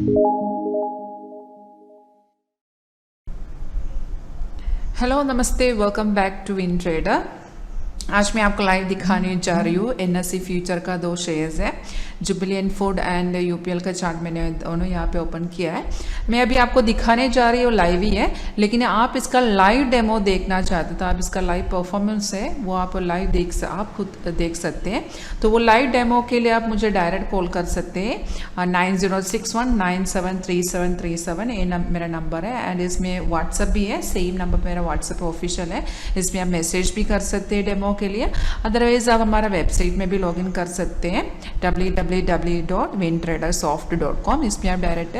Hello नमस्ते, welcome back to WinTrader। आज मैं आपको लाइव दिखाने जा रही हूँ NSE फ्यूचर का 2 शेयर्स है, जुबिलियंट फूड एंड UPL का चार्ट मैंने दोनों यहाँ पे ओपन किया है। मैं अभी आपको दिखाने जा रही हूँ, लाइव ही है, लेकिन आप इसका लाइव डेमो देखना चाहते तो आप इसका लाइव परफॉर्मेंस है वो आप लाइव आप खुद देख सकते हैं। तो वो लाइव डेमो के लिए आप मुझे डायरेक्ट कॉल कर सकते हैं 9061973737 ये मेरा नंबर है। एंड इसमें व्हाट्सअप भी है, सेम नंबर मेरा व्हाट्सअप ऑफिशियल है, इसमें आप मैसेज भी कर सकते हैं डेमो के लिए। अदरवाइज आप हमारा वेबसाइट में भी लॉगिन कर सकते हैं www.wintradersoft.com, इसमें आप डायरेक्ट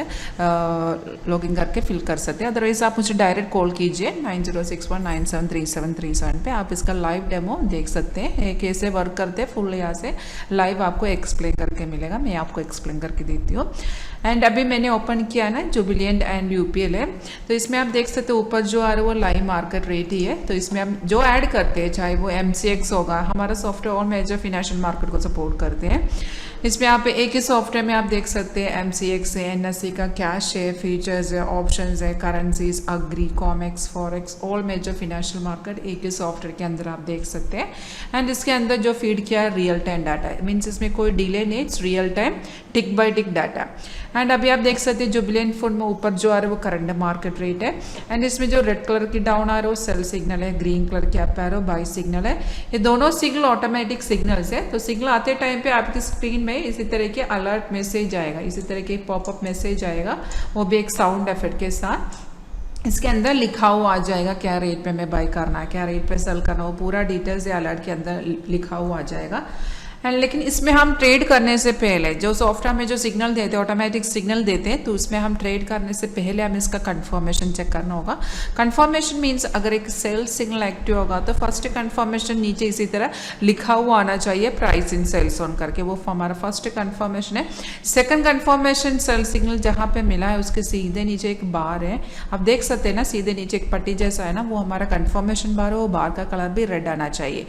लॉगिन करके फिल कर सकते हैं। अदरवाइज आप मुझे डायरेक्ट कॉल कीजिए 9061973737 पे, आप इसका लाइव डेमो देख सकते हैं कैसे वर्क करते हैं। फुल यहाँ से लाइव आपको एक्सप्लेन करके मिलेगा, मैं आपको एक्सप्लेन करके देती हूँ। एंड अभी मैंने ओपन किया ना जुबिलियंट एंड UPL है, तो इसमें आप देख सकते हो ऊपर जो आ रहा है वो लाइव मार्केट रेट ही है। तो इसमें हम जो ऐड करते हैं, चाहे वो MCX होगा, हमारा सॉफ्टवेयर और मेजर फिनेंशियल मार्केट को सपोर्ट करते हैं। इसमें आप एक ही सॉफ्टवेयर में आप देख सकते हैं MCX है, NSE का कैश है, फीचर्स है, ऑप्शंस है, currencies, agri, COMEX, forex, all major financial market एक ही सॉफ्टवेयर के अंदर आप देख सकते हैं। एंड इसके अंदर जो फीड किया है रियल टाइम डाटा है, मीन्स इसमें कोई डिले नहीं, it's real time tick by tick data. And अभी आप देख सकते हैं जुबिलियंट फूड में ऊपर जो आ रहा है वो करंट मार्केट रेट है। एंड इसमें जो रेड कलर की डाउन आ रहा है वो सेल सिग्नल है, ग्रीन कलर की अप एरो बाय सिग्नल है। ये दोनों सिग्नल ऑटोमेटिक सिग्नल्स है। तो सिग्नल आते टाइम पे आपकी स्क्रीन में इसी तरह के अलर्ट मैसेज आएगा, इसी तरह के पॉपअप मैसेज आएगा, वो भी एक साउंड इफेक्ट के साथ। इसके अंदर लिखा हुआ आ जाएगा क्या रेट पे हमें बाय करना है, क्या रेट पे सेल करना है, वो पूरा डिटेल्स अलर्ट के अंदर लिखा हुआ आ जाएगा। एंड लेकिन इसमें हम ट्रेड करने से पहले जो सॉफ्टवेयर में जो सिग्नल देते हैं, ऑटोमेटिक सिग्नल देते हैं, तो उसमें हम ट्रेड करने से पहले हमें इसका कंफर्मेशन चेक करना होगा। कंफर्मेशन मींस अगर एक सेल सिग्नल एक्टिव होगा तो फर्स्ट कंफर्मेशन नीचे इसी तरह लिखा हुआ आना चाहिए, प्राइस इन सेल्स ऑन करके, वो हमारा फर्स्ट कंफर्मेशन है। सेकंड कंफर्मेशन सेल सिग्नल जहाँ पे मिला है उसके सीधे नीचे एक बार है, आप देख सकते हैं ना, सीधे नीचे एक पट्टी जैसा है ना, वो हमारा कंफर्मेशन बार है, वो बार का कलर भी रेड आना चाहिए।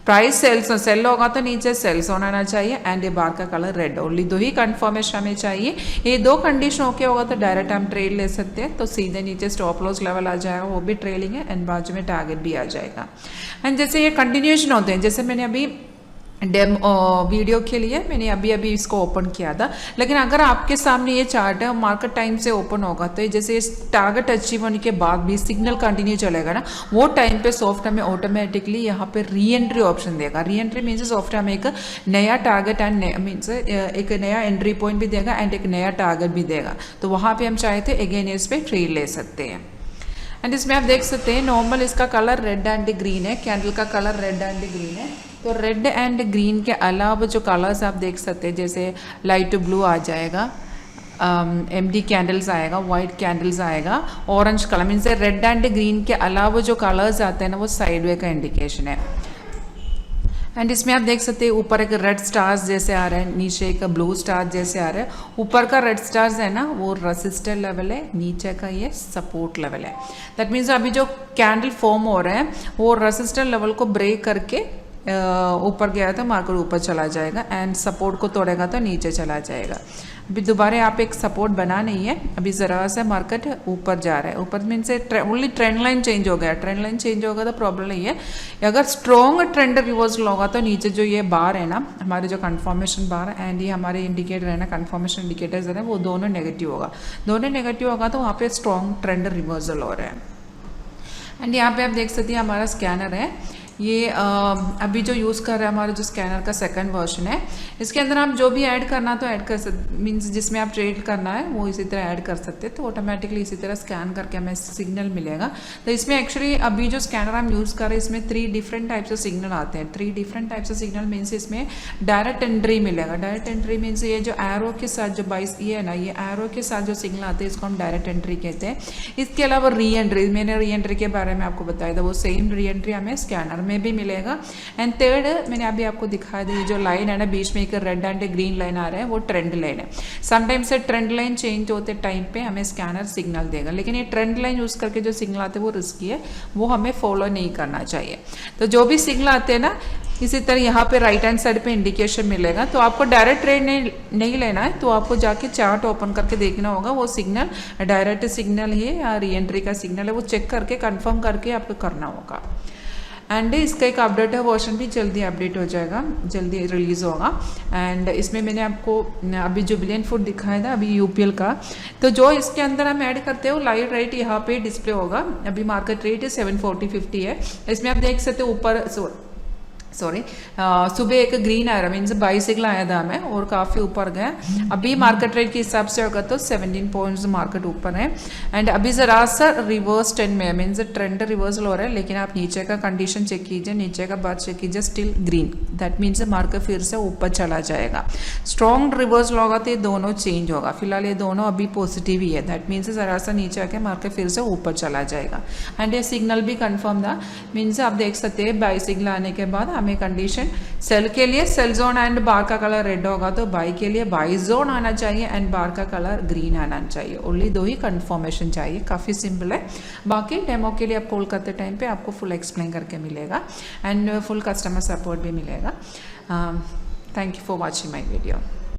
प्राइस सेल होगा तो नीचे सेल्स ऑन आना चाहिए एंड ये बार का कलर रेड, ओनली 2 ही कंफर्मेशन हमें चाहिए। ये 2 कंडीशन ओके होगा तो डायरेक्ट हम ट्रेड ले सकते हैं। तो सीधे नीचे स्टॉप लॉस लेवल आ जाएगा, वो भी ट्रेलिंग है, एंड बाजू में टारगेट भी आ जाएगा। एंड जैसे ये कंटिन्यूएशन होते हैं, जैसे मैंने अभी वीडियो के लिए मैंने अभी इसको ओपन किया था, लेकिन अगर आपके सामने ये चार्ट है मार्केट टाइम से ओपन होगा तो जैसे टारगेट अचीव होने के बाद भी सिग्नल कंटिन्यू चलेगा ना, वो टाइम पे सॉफ्टवेयर में ऑटोमेटिकली यहाँ पे री एंट्री ऑप्शन देगा। री एंट्री मीन्स सॉफ्टवेयर में एक नया टारगेट एंड मीन्स एक नया एंट्री पॉइंट भी देगा एंड एक नया टारगेट भी देगा। तो वहाँ पर हम चाहे तो अगेन इस पर ट्रेड ले सकते हैं। एंड इसमें आप देख सकते हैं नॉर्मल इसका कलर रेड एंड ग्रीन है, कैंडल का कलर रेड एंड ग्रीन है। तो रेड एंड ग्रीन के अलावा जो कलर्स आप देख सकते हैं, जैसे लाइट ब्लू आ जाएगा, MD कैंडल्स आएगा, वाइट कैंडल्स आएगा, orange colour means red and green के अलावा जो कलर्स आते हैं ना वो साइडवे का इंडिकेशन है। एंड इसमें आप देख सकते हैं ऊपर एक रेड स्टार्स जैसे आ रहे हैं, नीचे एक ब्लू स्टार जैसे आ रहा है। ऊपर का रेड स्टार्स है ना वो रेसिस्टर लेवल है, नीचे का ये सपोर्ट लेवल है। दैट मीन्स अभी जो कैंडल फॉर्म हो रहे हैं वो रेसिस्टर लेवल को ब्रेक करके ऊपर गया तो मार्केट ऊपर चला जाएगा, एंड सपोर्ट को तोड़ेगा तो नीचे चला जाएगा। अभी दोबारा यहाँ पे एक सपोर्ट बना नहीं है, अभी ज़रा सा मार्केट ऊपर जा रहा है। ऊपर means only trend line change हो गया, ट्रेंड लाइन चेंज होगा तो प्रॉब्लम नहीं है। अगर स्ट्रॉन्ग ट्रेंड रिवर्सल होगा तो नीचे जो ये बार है ना, हमारे जो कंफर्मेशन बार एंड ये हमारे इंडिकेटर है ना, कंफर्मेशन इंडिकेटर्स है ना, वो दोनों नेगेटिव होगा। दोनों नेगेटिव होगा तो वहाँ पे स्ट्रॉन्ग ट्रेंड रिवर्सल हो रहा है। एंड यहाँ पे आप देख सकते हैं हमारा स्कैनर है, ये अभी जो यूज़ कर रहे हैं हमारा जो स्कैनर का सेकंड वर्जन है। इसके अंदर आप जो भी ऐड करना तो ऐड कर सकते, मीन्स जिसमें आप ट्रेड करना है वो इसी तरह ऐड कर सकते हैं, तो ऑटोमेटिकली इसी तरह स्कैन करके हमें सिग्नल मिलेगा। तो इसमें एक्चुअली अभी जो स्कैनर हम यूज़ कर रहे हैं इसमें 3 डिफरेंट टाइप्स ऑफ सिग्नल आते हैं। 3 different types of signal means इसमें डायरेक्ट एंट्री मिलेगा। डायरेक्ट एंट्री मीन्स ये जो एरो के साथ जो बाइस ये है ना, ये एरो के साथ जो सिग्नल आते हैं इसको हम डायरेक्ट एंट्री कहते हैं। इसके अलावा री एंट्री, मैंने री एंट्री के बारे में आपको बताया था, वो सेम री एंट्री हमें स्कैनर में भी मिलेगा। एंड थर्ड मैंने अभी आपको दिखाया था, ये जो लाइन है ना बीच में एक रेड एंड ग्रीन लाइन आ रहा है वो ट्रेंड लाइन है। समटाइम्स से ट्रेंड लाइन चेंज होते टाइम पे हमें स्कैनर सिग्नल देगा, लेकिन ये ट्रेंड लाइन यूज करके जो सिग्नल आते हैं वो रिस्की है, वो हमें फॉलो नहीं करना चाहिए। तो जो भी सिग्नल आते हैं ना इसी तरह यहाँ पे राइट हैंड साइड पे इंडिकेशन मिलेगा। तो आपको डायरेक्ट ट्रेड नहीं लेना है, तो आपको जाके चार्ट ओपन करके देखना होगा वो सिग्नल डायरेक्ट सिग्नल है या री एंट्री का सिग्नल है, वो चेक करके कंफर्म करके आपको करना होगा। एंड इसका एक अपडेट है, वर्जन भी जल्दी अपडेट हो जाएगा, जल्दी रिलीज़ होगा। एंड इसमें मैंने आपको अभी जुबिलियंट फूड दिखाया था अभी यूपीएल का, तो जो इसके अंदर हम ऐड करते हो लाइव रेट यहाँ पे डिस्प्ले होगा। अभी मार्केट रेट है 740.50 है। इसमें आप देख सकते हो ऊपर सुबह एक ग्रीन आया मीन्स बाइसिकल आया था हमें और काफ़ी ऊपर गया। अभी मार्केट रेट के हिसाब से होगा तो 17 पॉइंट्स मार्केट ऊपर है। एंड अभी ज़रा सा रिवर्स ट्रेंड में है, मीन्स ट्रेंड रिवर्सल हो रहा है, लेकिन आप नीचे का कंडीशन चेक कीजिए, नीचे का बात चेक कीजिए, still green, that means market फिर से ऊपर चला जाएगा। स्ट्रॉन्ग रिवर्सल होगा तो ये दोनों चेंज होगा, फिलहाल ये दोनों अभी पॉजिटिव ही है, दैट मीन्स ज़रा सा नीचे आके मार्केट फिर से ऊपर चला जाएगा। एंड ये सिग्नल भी कन्फर्म था, मीन्स आप देख सकते हैं बाई सिग्नल आने के बाद हमें कंडीशन सेल के लिए सेल जोन एंड बार का कलर रेड होगा, तो बाई के लिए बाई जोन आना चाहिए एंड बार का कलर ग्रीन आना चाहिए। ओनली दो ही कंफर्मेशन चाहिए, काफ़ी सिंपल है। बाकी डेमो के लिए आप कॉल करते टाइम पे आपको फुल एक्सप्लेन करके मिलेगा एंड फुल कस्टमर सपोर्ट भी मिलेगा। Thank you for watching my video.